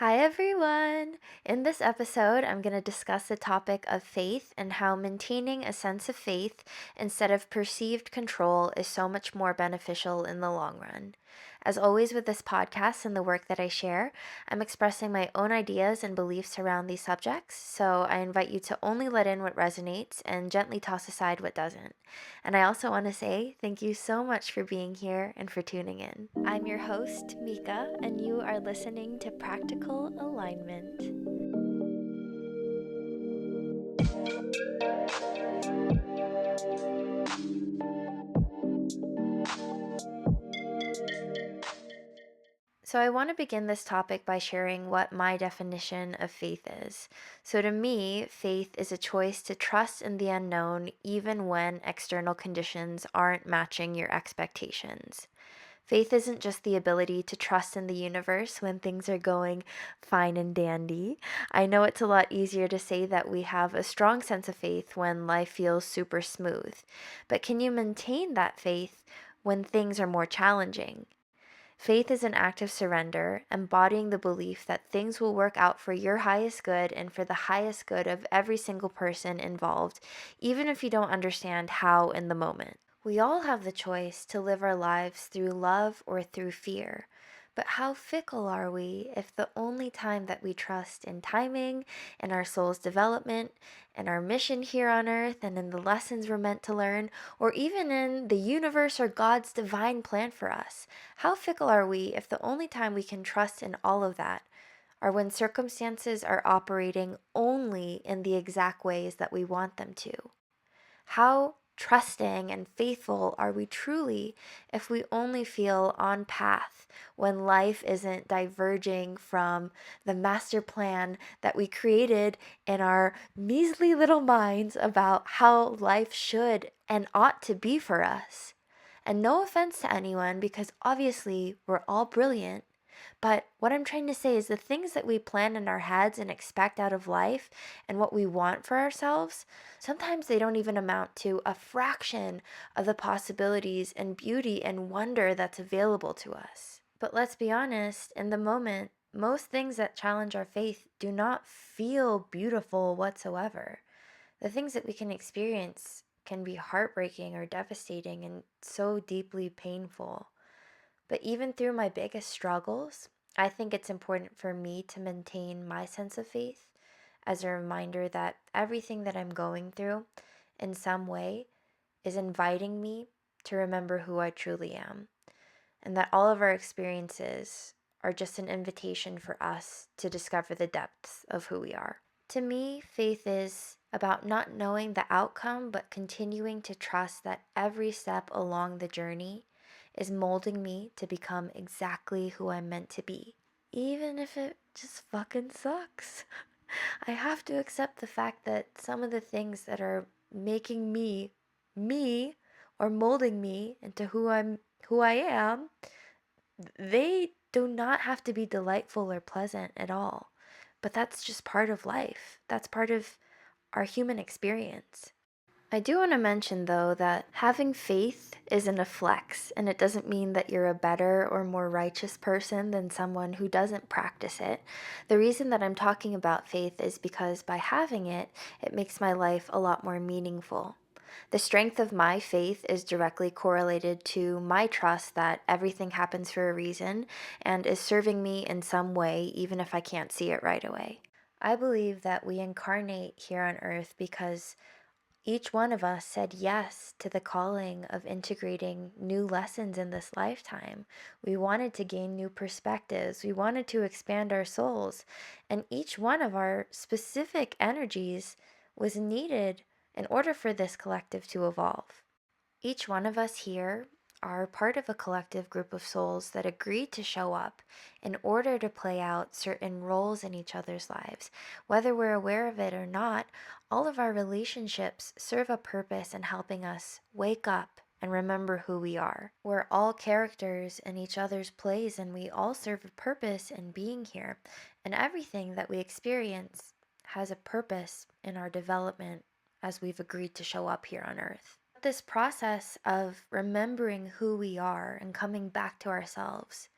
Hi, everyone! In this episode, I'm going to discuss the topic of faith and how maintaining a sense of faith instead of perceived control is so much more beneficial in the long run. As always, with this podcast and the work that I share, I'm expressing my own ideas and beliefs around these subjects, so I invite you to only let in what resonates and gently toss aside what doesn't. And I also want to say thank you so much for being here and for tuning in. I'm your host, Mika, and you are listening to Practical Alignment. So, I want to begin this topic by sharing what my definition of faith is. So, to me, faith is a choice to trust in the unknown even when external conditions aren't matching your expectations. Faith isn't just the ability to trust in the universe when things are going fine and dandy. I know it's a lot easier to say that we have a strong sense of faith when life feels super smooth. But can you maintain that faith when things are more challenging? Faith is an act of surrender, embodying the belief that things will work out for your highest good and for the highest good of every single person involved, even if you don't understand how in the moment. We all have the choice to live our lives through love or through fear. But how fickle are we if the only time that we trust in timing, in our soul's development, in our mission here on earth, and in the lessons we're meant to learn, or even in the universe or God's divine plan for us? How fickle are we if the only time we can trust in all of that are when circumstances are operating only in the exact ways that we want them to? How trusting and faithful are we truly if we only feel on path when life isn't diverging from the master plan that we created in our measly little minds about how life should and ought to be for us? And no offense to anyone, because obviously we're all brilliant. But what I'm trying to say is the things that we plan in our heads and expect out of life and what we want for ourselves, sometimes they don't even amount to a fraction of the possibilities and beauty and wonder that's available to us. But let's be honest, in the moment, most things that challenge our faith do not feel beautiful whatsoever. The things that we can experience can be heartbreaking or devastating and so deeply painful. But even through my biggest struggles, I think it's important for me to maintain my sense of faith as a reminder that everything that I'm going through in some way is inviting me to remember who I truly am, and that all of our experiences are just an invitation for us to discover the depths of who we are. To me, faith is about not knowing the outcome, but continuing to trust that every step along the journey is molding me to become exactly who I'm meant to be, even if it just fucking sucks. I have to accept the fact that some of the things that are making me or molding me into who I am, they do not have to be delightful or pleasant at all. But that's just part of life. That's part of our human experience. I do want to mention, though, that having faith isn't a flex, and it doesn't mean that you're a better or more righteous person than someone who doesn't practice it. The reason that I'm talking about faith is because by having it, it makes my life a lot more meaningful. The strength of my faith is directly correlated to my trust that everything happens for a reason and is serving me in some way, even if I can't see it right away. I believe that we incarnate here on earth because each one of us said yes to the calling of integrating new lessons in this lifetime. We wanted to gain new perspectives. We wanted to expand our souls. And each one of our specific energies was needed in order for this collective to evolve. Each one of us here are part of a collective group of souls that agreed to show up in order to play out certain roles in each other's lives. Whether we're aware of it or not, all of our relationships serve a purpose in helping us wake up and remember who we are. We're all characters in each other's plays, and we all serve a purpose in being here. And everything that we experience has a purpose in our development as we've agreed to show up here on earth. This process of remembering who we are and coming back to ourselves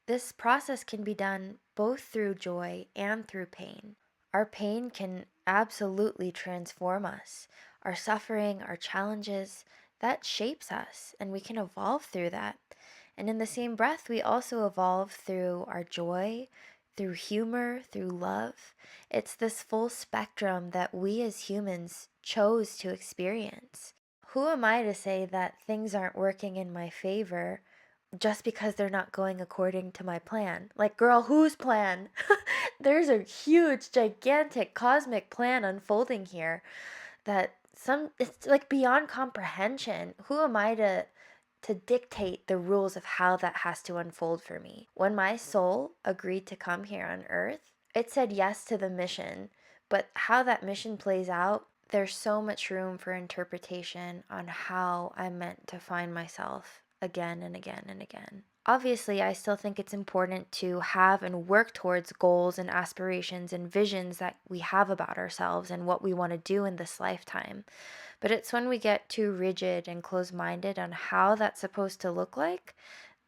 This process can be done both through joy and through pain. Our pain can absolutely transform us. Our suffering, our challenges, that shapes us, and we can evolve through that. And in the same breath, we also evolve through our joy, through humor, through love. It's this full spectrum that we as humans chose to experience. Who am I to say that things aren't working in my favor just because they're not going according to my plan? Like, girl, whose plan? There's a huge, gigantic, cosmic plan unfolding here that it's like beyond comprehension. Who am I to dictate the rules of how that has to unfold for me? When my soul agreed to come here on earth, it said yes to the mission, but how that mission plays out, there's so much room for interpretation on how I'm meant to find myself again and again and again. Obviously, I still think it's important to have and work towards goals and aspirations and visions that we have about ourselves and what we want to do in this lifetime. But it's when we get too rigid and close minded on how that's supposed to look like,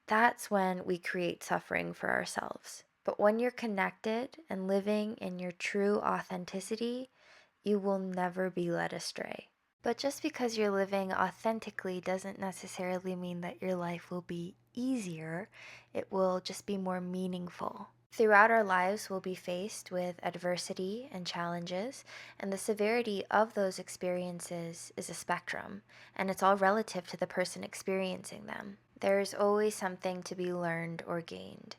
that's when we create suffering for ourselves. But when you're connected and living in your true authenticity, you will never be led astray. But just because you're living authentically doesn't necessarily mean that your life will be easier. It will just be more meaningful. Throughout our lives, we'll be faced with adversity and challenges, and the severity of those experiences is a spectrum, and it's all relative to the person experiencing them. There's always something to be learned or gained.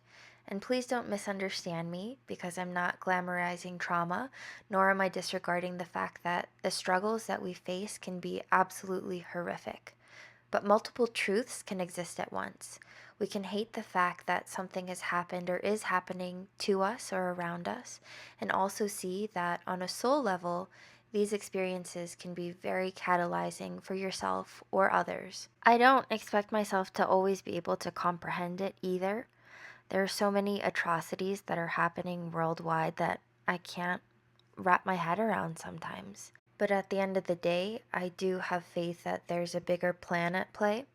And please don't misunderstand me, because I'm not glamorizing trauma, nor am I disregarding the fact that the struggles that we face can be absolutely horrific. But multiple truths can exist at once. We can hate the fact that something has happened or is happening to us or around us, and also see that on a soul level, these experiences can be very catalyzing for yourself or others. I don't expect myself to always be able to comprehend it either. There are so many atrocities that are happening worldwide that I can't wrap my head around sometimes. But at the end of the day, I do have faith that there's a bigger plan at play,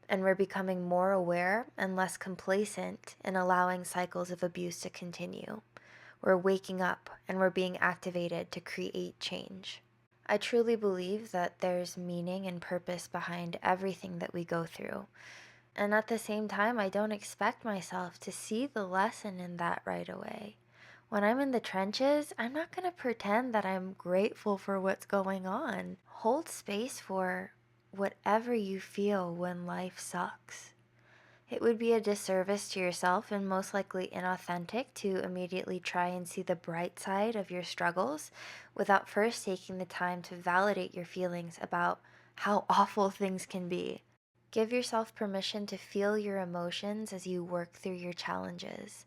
and we're becoming more aware and less complacent in allowing cycles of abuse to continue. We're waking up and we're being activated to create change. I truly believe that there's meaning and purpose behind everything that we go through. And at the same time, I don't expect myself to see the lesson in that right away. When I'm in the trenches, I'm not going to pretend that I'm grateful for what's going on. Hold space for whatever you feel when life sucks. It would be a disservice to yourself and most likely inauthentic to immediately try and see the bright side of your struggles without first taking the time to validate your feelings about how awful things can be. Give yourself permission to feel your emotions as you work through your challenges.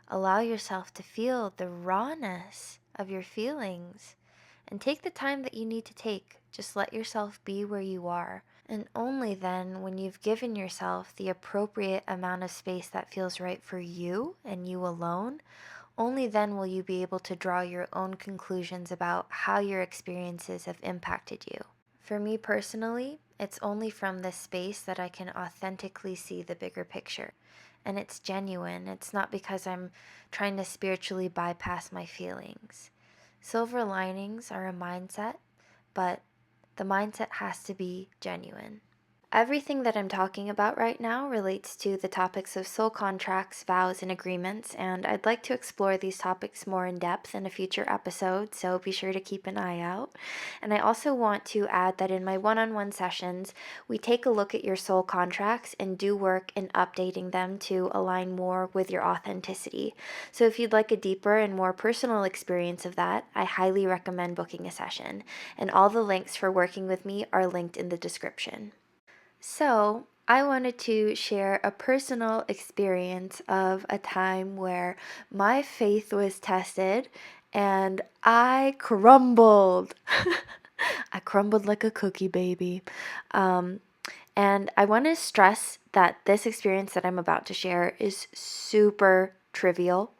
Allow yourself to feel the rawness of your feelings and take the time that you need to take. Just let yourself be where you are. And only then, when you've given yourself the appropriate amount of space that feels right for you and you alone, only then will you be able to draw your own conclusions about how your experiences have impacted you. For me personally, it's only from this space that I can authentically see the bigger picture. And it's genuine. It's not because I'm trying to spiritually bypass my feelings. Silver linings are a mindset, but the mindset has to be genuine. Everything that I'm talking about right now relates to the topics of soul contracts, vows, and agreements, and I'd like to explore these topics more in depth in a future episode, so be sure to keep an eye out. And I also want to add that in my one-on-one sessions, we take a look at your soul contracts and do work in updating them to align more with your authenticity. So if you'd like a deeper and more personal experience of that, I highly recommend booking a session, and all the links for working with me are linked in the description. So, I wanted to share a personal experience of a time where my faith was tested and I crumbled. I crumbled like a cookie, baby. And I want to stress that this experience that I'm about to share is super trivial.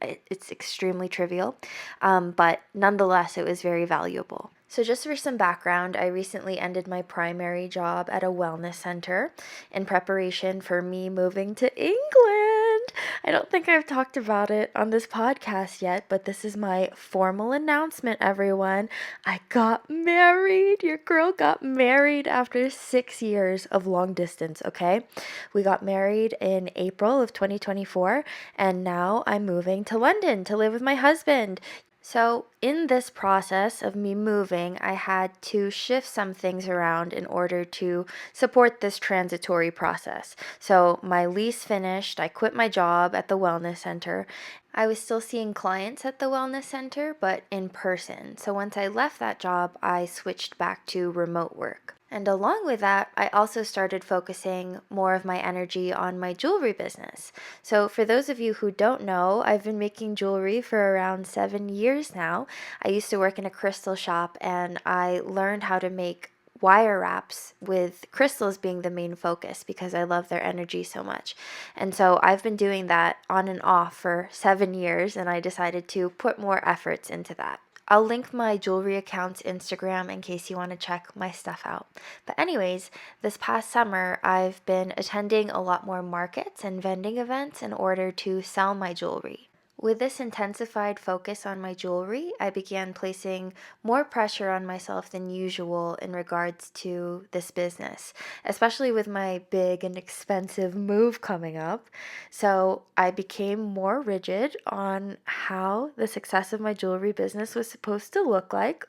It's extremely trivial, but nonetheless, it was very valuable. So just for some background, I recently ended my primary job at a wellness center in preparation for me moving to England. I don't think I've talked about it on this podcast yet, but this is my formal announcement, everyone. I got married. Your girl got married after 6 years of long distance, okay? We got married in April of 2024, and now I'm moving to London to live with my husband. So, in this process of me moving, I had to shift some things around in order to support this transitory process. So, my lease finished, I quit my job at the wellness center. I was still seeing clients at the wellness center, but in person. So, once I left that job, I switched back to remote work. And along with that, I also started focusing more of my energy on my jewelry business. So, for those of you who don't know, I've been making jewelry for around 7 years now. I used to work in a crystal shop and I learned how to make wire wraps with crystals being the main focus because I love their energy so much. And so I've been doing that on and off for 7 years, and I decided to put more efforts into that. I'll link my jewelry account's Instagram in case you want to check my stuff out. But, anyways, this past summer, I've been attending a lot more markets and vending events in order to sell my jewelry. With this intensified focus on my jewelry, I began placing more pressure on myself than usual in regards to this business, especially with my big and expensive move coming up. So I became more rigid on how the success of my jewelry business was supposed to look like,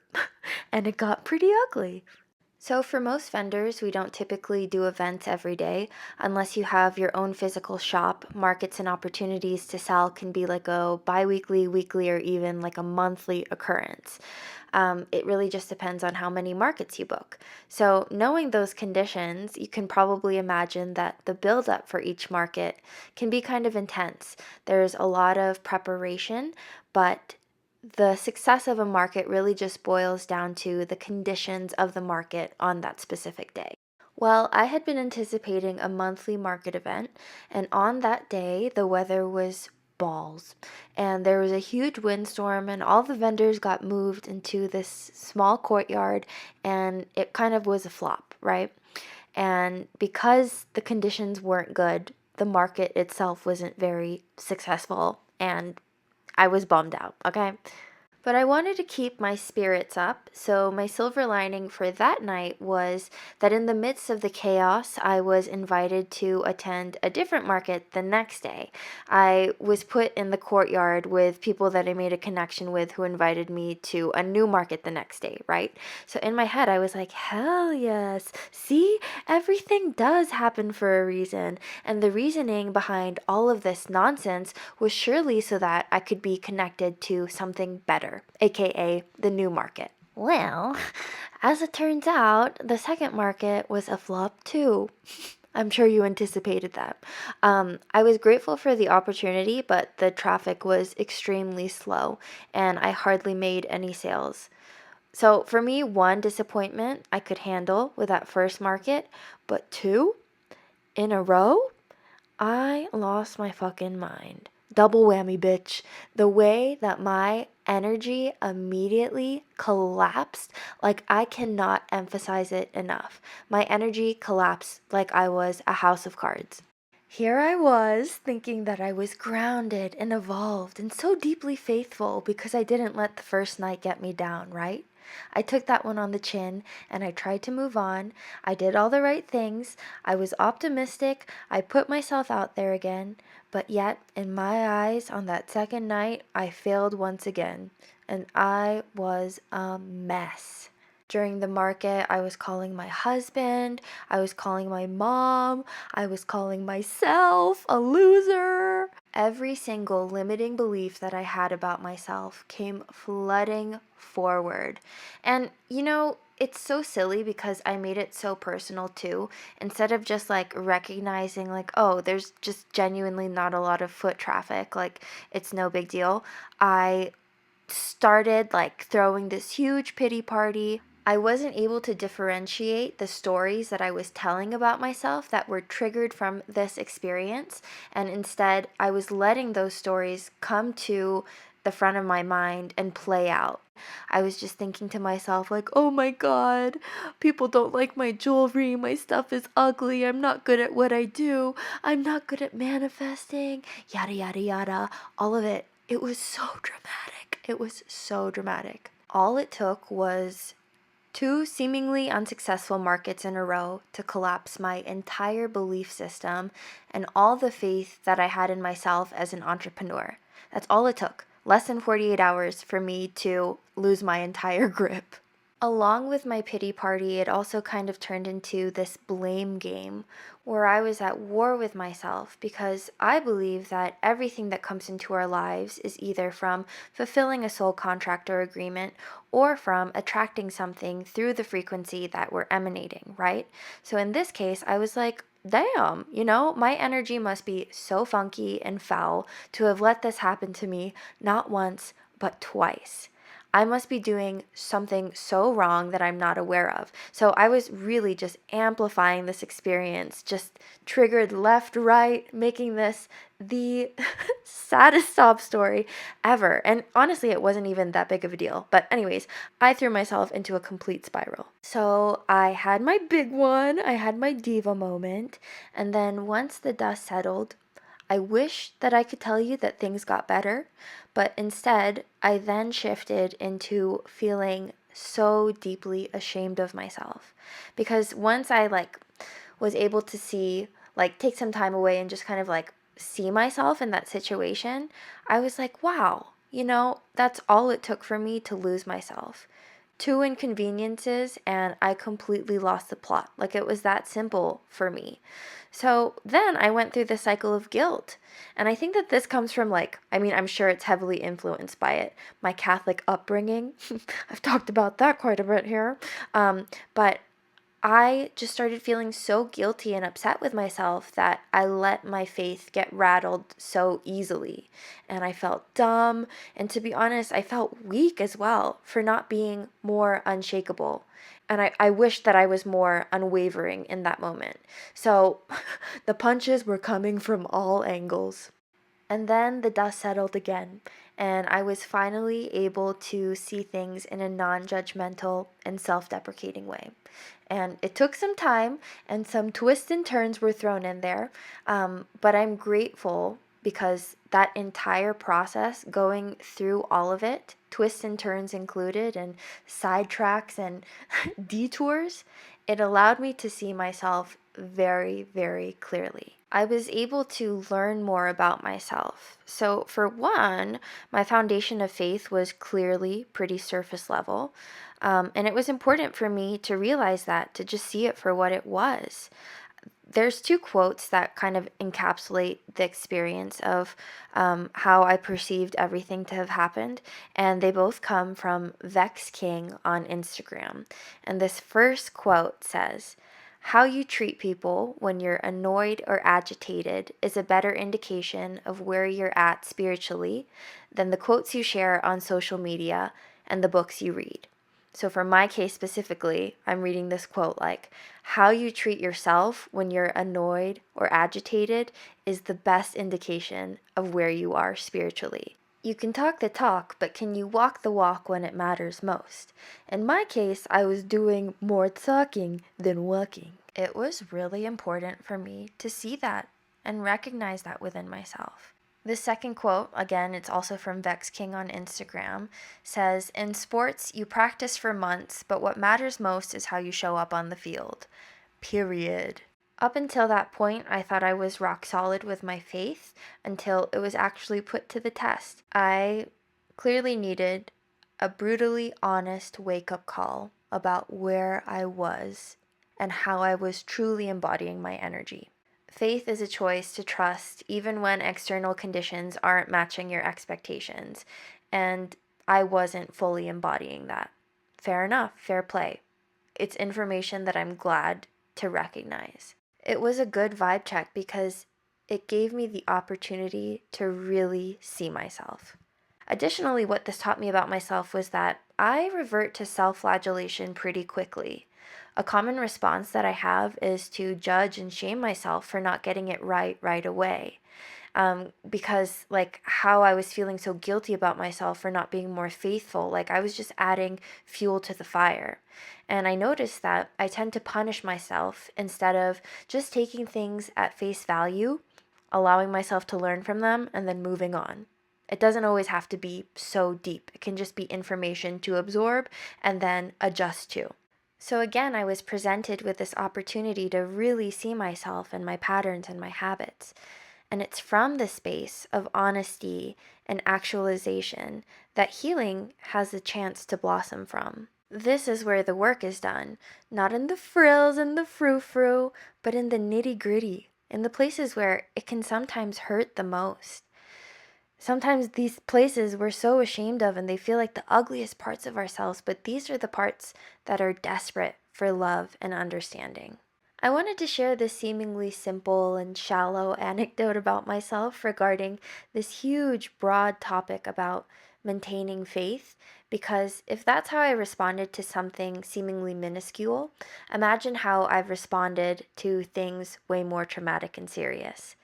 and it got pretty ugly. So, for most vendors, we don't typically do events every day unless you have your own physical shop. Markets and opportunities to sell can be like a bi weekly, weekly, or even like a monthly occurrence. It really just depends on how many markets you book. So, knowing those conditions, you can probably imagine that the build up for each market can be kind of intense. There's a lot of preparation, but the success of a market really just boils down to the conditions of the market on that specific day. Well, I had been anticipating a monthly market event, and on that day, the weather was balls. And there was a huge windstorm, and all the vendors got moved into this small courtyard, and it kind of was a flop, right? And because the conditions weren't good, the market itself wasn't very successful, and I was bummed out, okay? But I wanted to keep my spirits up, so my silver lining for that night was that in the midst of the chaos, I was invited to attend a different market the next day. I was put in the courtyard with people that I made a connection with who invited me to a new market the next day, right? So in my head, I was like, hell yes. See, everything does happen for a reason. And the reasoning behind all of this nonsense was surely so that I could be connected to something better, aka the new market. Well, as it turns out, the second market was a flop too. I'm sure you anticipated that. I was grateful for the opportunity, but the traffic was extremely slow and I hardly made any sales. So for me, one, disappointment I could handle with that first market, but two, in a row, I lost my fucking mind. Double whammy, bitch. The way that my energy immediately collapsed, like I cannot emphasize it enough. My energy collapsed like I was a house of cards. Here I was thinking that I was grounded and evolved and so deeply faithful because I didn't let the first night get me down, right? I took that one on the chin and I tried to move on. I did all the right things. I was optimistic. I put myself out there again. But yet, in my eyes, on that second night, I failed once again. And I was a mess. During the market, I was calling my husband, I was calling my mom, I was calling myself a loser. Every single limiting belief that I had about myself came flooding forward. And it's so silly because I made it so personal too. Instead of just like recognizing, like, oh, there's just genuinely not a lot of foot traffic, like, it's no big deal, I started like throwing this huge pity party. I wasn't able to differentiate the stories that I was telling about myself that were triggered from this experience, and instead I was letting those stories come to the front of my mind and play out. I was just thinking to myself, like, oh my God, people don't like my jewelry. My stuff is ugly. I'm not good at what I do. I'm not good at manifesting, yada, yada, yada. All of it. It was so dramatic. It was so dramatic. All it took was two seemingly unsuccessful markets in a row to collapse my entire belief system and all the faith that I had in myself as an entrepreneur. That's all it took. Less than 48 hours for me to lose my entire grip. Along with my pity party, it also kind of turned into this blame game where I was at war with myself because I believe that everything that comes into our lives is either from fulfilling a soul contract or agreement or from attracting something through the frequency that we're emanating, right? So in this case, I was like, damn, my energy must be so funky and foul to have let this happen to me not once, but twice. I must be doing something so wrong that I'm not aware of. So I was really just amplifying this experience, just triggered left, right, making this the saddest sob story ever. And honestly, it wasn't even that big of a deal. But, anyways, I threw myself into a complete spiral. So I had my big one, I had my diva moment. And then once the dust settled, I wish that I could tell you that things got better, but instead, I then shifted into feeling so deeply ashamed of myself. Because once I was able to see, take some time away and just kind of see myself in that situation, I was like, wow, that's all it took for me to lose myself. Two inconveniences, and I completely lost the plot. It was that simple for me. So then I went through the cycle of guilt. And I think that this comes from, I'm sure it's heavily influenced by it. My Catholic upbringing. I've talked about that quite a bit here. But I just started feeling so guilty and upset with myself that I let my faith get rattled so easily. And I felt dumb. And to be honest, I felt weak as well for not being more unshakable. And I wish that I was more unwavering in that moment. So the punches were coming from all angles. And then the dust settled again, and I was finally able to see things in a non judgmental and self deprecating way. And it took some time, and some twists and turns were thrown in there, but I'm grateful because that entire process, going through all of it, twists and turns included, and sidetracks and detours, it allowed me to see myself very, very clearly. I was able to learn more about myself. So, for one, my foundation of faith was clearly pretty surface level. And it was important for me to realize that, to just see it for what it was. There's two quotes that kind of encapsulate the experience of how I perceived everything to have happened, and they both come from Vex King on Instagram. And this first quote says, "How you treat people when you're annoyed or agitated is a better indication of where you're at spiritually than the quotes you share on social media and the books you read." So for my case specifically, I'm reading this quote like, how you treat yourself when you're annoyed or agitated is the best indication of where you are spiritually. You can talk the talk, but can you walk the walk when it matters most? In my case, I was doing more talking than walking. It was really important for me to see that and recognize that within myself. The second quote, again, it's also from Vex King on Instagram, says, "In sports, you practice for months, but what matters most is how you show up on the field. Period." Up until that point, I thought I was rock solid with my faith until it was actually put to the test. I clearly needed a brutally honest wake-up call about where I was and how I was truly embodying my energy. Faith is a choice to trust even when external conditions aren't matching your expectations, and I wasn't fully embodying that. Fair enough, fair play. It's information that I'm glad to recognize. It was a good vibe check because it gave me the opportunity to really see myself. Additionally, what this taught me about myself was that I revert to self-flagellation pretty quickly. A common response that I have is to judge and shame myself for not getting it right away. because like how I was feeling so guilty about myself for not being more faithful. Like I was just adding fuel to the fire. And I noticed that I tend to punish myself instead of just taking things at face value, allowing myself to learn from them, and then moving on. It doesn't always have to be so deep. It can just be information to absorb and then adjust to. So again, I was presented with this opportunity to really see myself and my patterns and my habits. And it's from the space of honesty and actualization that healing has a chance to blossom from. This is where the work is done, not in the frills and the frou-frou, but in the nitty-gritty, in the places where it can sometimes hurt the most. Sometimes these places we're so ashamed of and they feel like the ugliest parts of ourselves, but these are the parts that are desperate for love and understanding. I wanted to share this seemingly simple and shallow anecdote about myself regarding this huge, broad topic about maintaining faith, because if that's how I responded to something seemingly minuscule, imagine how I've responded to things way more traumatic and serious.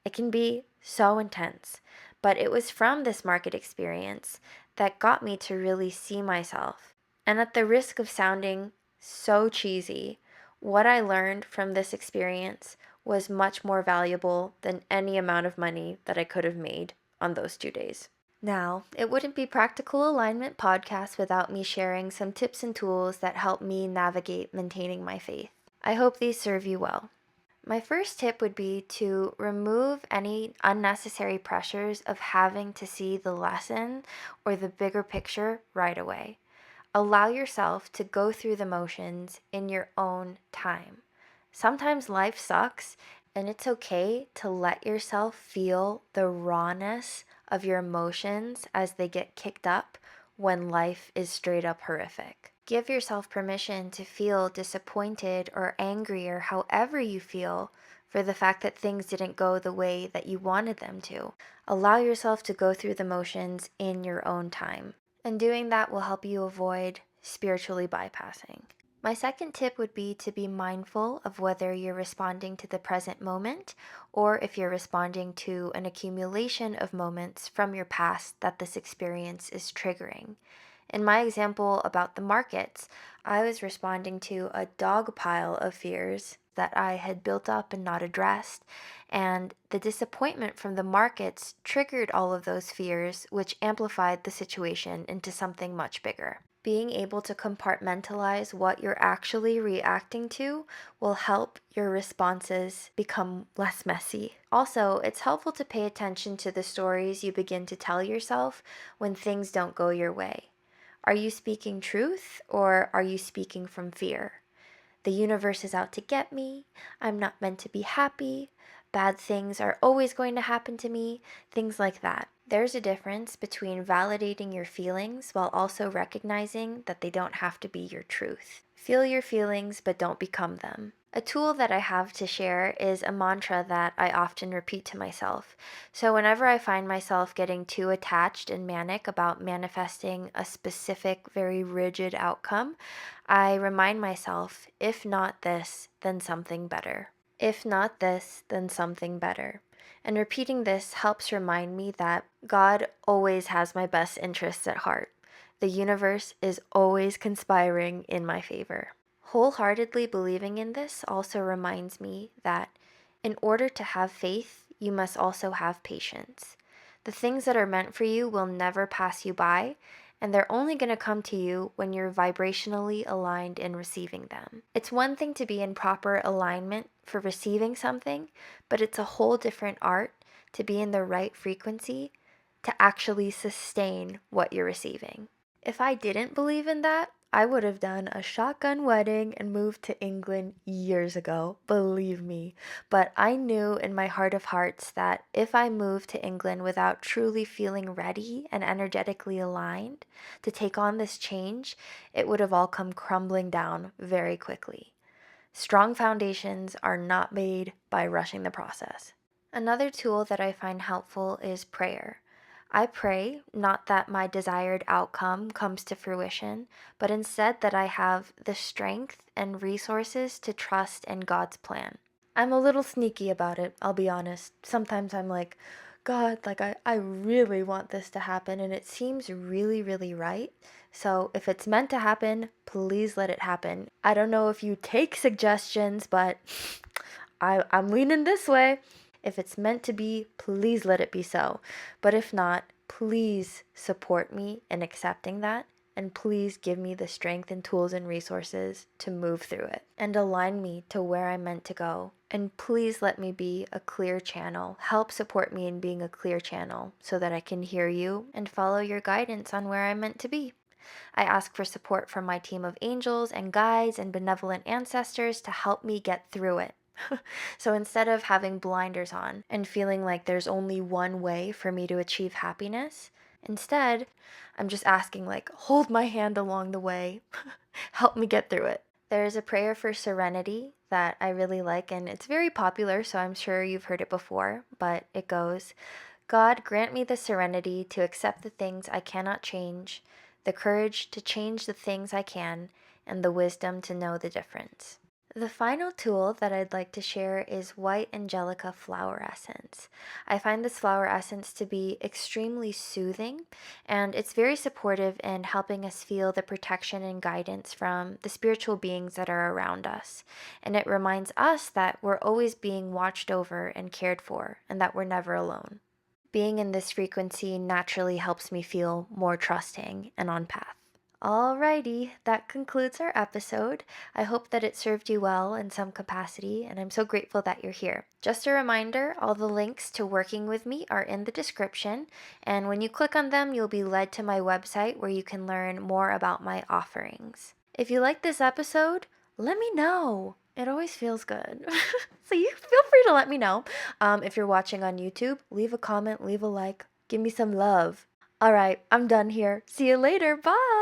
It can be so intense, but it was from this market experience that got me to really see myself. And at the risk of sounding so cheesy, what I learned from this experience was much more valuable than any amount of money that I could have made on those 2 days. Now, it wouldn't be Practical Alignment Podcast without me sharing some tips and tools that help me navigate maintaining my faith. I hope these serve you well. My first tip would be to remove any unnecessary pressures of having to see the lesson or the bigger picture right away. Allow yourself to go through the motions in your own time. Sometimes life sucks, and it's okay to let yourself feel the rawness of your emotions as they get kicked up when life is straight up horrific. Give yourself permission to feel disappointed or angry or however you feel for the fact that things didn't go the way that you wanted them to. Allow yourself to go through the motions in your own time. And doing that will help you avoid spiritually bypassing. My second tip would be to be mindful of whether you're responding to the present moment or if you're responding to an accumulation of moments from your past that this experience is triggering. In my example about the markets, I was responding to a dog pile of fears that I had built up and not addressed, and the disappointment from the markets triggered all of those fears, which amplified the situation into something much bigger. Being able to compartmentalize what you're actually reacting to will help your responses become less messy. Also, it's helpful to pay attention to the stories you begin to tell yourself when things don't go your way. Are you speaking truth or are you speaking from fear? The universe is out to get me. I'm not meant to be happy. Bad things are always going to happen to me. Things like that. There's a difference between validating your feelings while also recognizing that they don't have to be your truth. Feel your feelings, but don't become them. A tool that I have to share is a mantra that I often repeat to myself. So whenever I find myself getting too attached and manic about manifesting a specific, very rigid outcome, I remind myself, if not this, then something better. If not this, then something better. And repeating this helps remind me that God always has my best interests at heart. The universe is always conspiring in my favor. Wholeheartedly believing in this also reminds me that in order to have faith, you must also have patience. The things that are meant for you will never pass you by, and they're only going to come to you when you're vibrationally aligned in receiving them. It's one thing to be in proper alignment for receiving something, but it's a whole different art to be in the right frequency to actually sustain what you're receiving. If I didn't believe in that, I would have done a shotgun wedding and moved to England years ago, believe me. But I knew in my heart of hearts that if I moved to England without truly feeling ready and energetically aligned to take on this change, it would have all come crumbling down very quickly. Strong foundations are not made by rushing the process. Another tool that I find helpful is prayer. I pray not that my desired outcome comes to fruition, but instead that I have the strength and resources to trust in God's plan. I'm a little sneaky about it, I'll be honest. Sometimes I'm like, God, like I really want this to happen and it seems really, really right. So if it's meant to happen, please let it happen. I don't know if you take suggestions, but I'm leaning this way. If it's meant to be, please let it be so. But if not, please support me in accepting that. And please give me the strength and tools and resources to move through it and align me to where I'm meant to go. And please let me be a clear channel. Help support me in being a clear channel so that I can hear you and follow your guidance on where I'm meant to be. I ask for support from my team of angels and guides and benevolent ancestors to help me get through it. So instead of having blinders on and feeling like there's only one way for me to achieve happiness, instead, I'm just asking, like, hold my hand along the way, help me get through it. There's a prayer for serenity that I really like, and it's very popular, so I'm sure you've heard it before, but it goes, God, grant me the serenity to accept the things I cannot change, the courage to change the things I can, and the wisdom to know the difference. The final tool that I'd like to share is White Angelica Flower Essence. I find this flower essence to be extremely soothing, and it's very supportive in helping us feel the protection and guidance from the spiritual beings that are around us. And it reminds us that we're always being watched over and cared for, and that we're never alone. Being in this frequency naturally helps me feel more trusting and on path. Alrighty, that concludes our episode. I hope that it served you well in some capacity, and I'm so grateful that you're here. Just a reminder, all the links to working with me are in the description, and when you click on them, you'll be led to my website where you can learn more about my offerings. If you like this episode, let me know. It always feels good. So you feel free to let me know. If you're watching on YouTube, leave a comment, leave a like, give me some love. All right, I'm done here. See you later. Bye.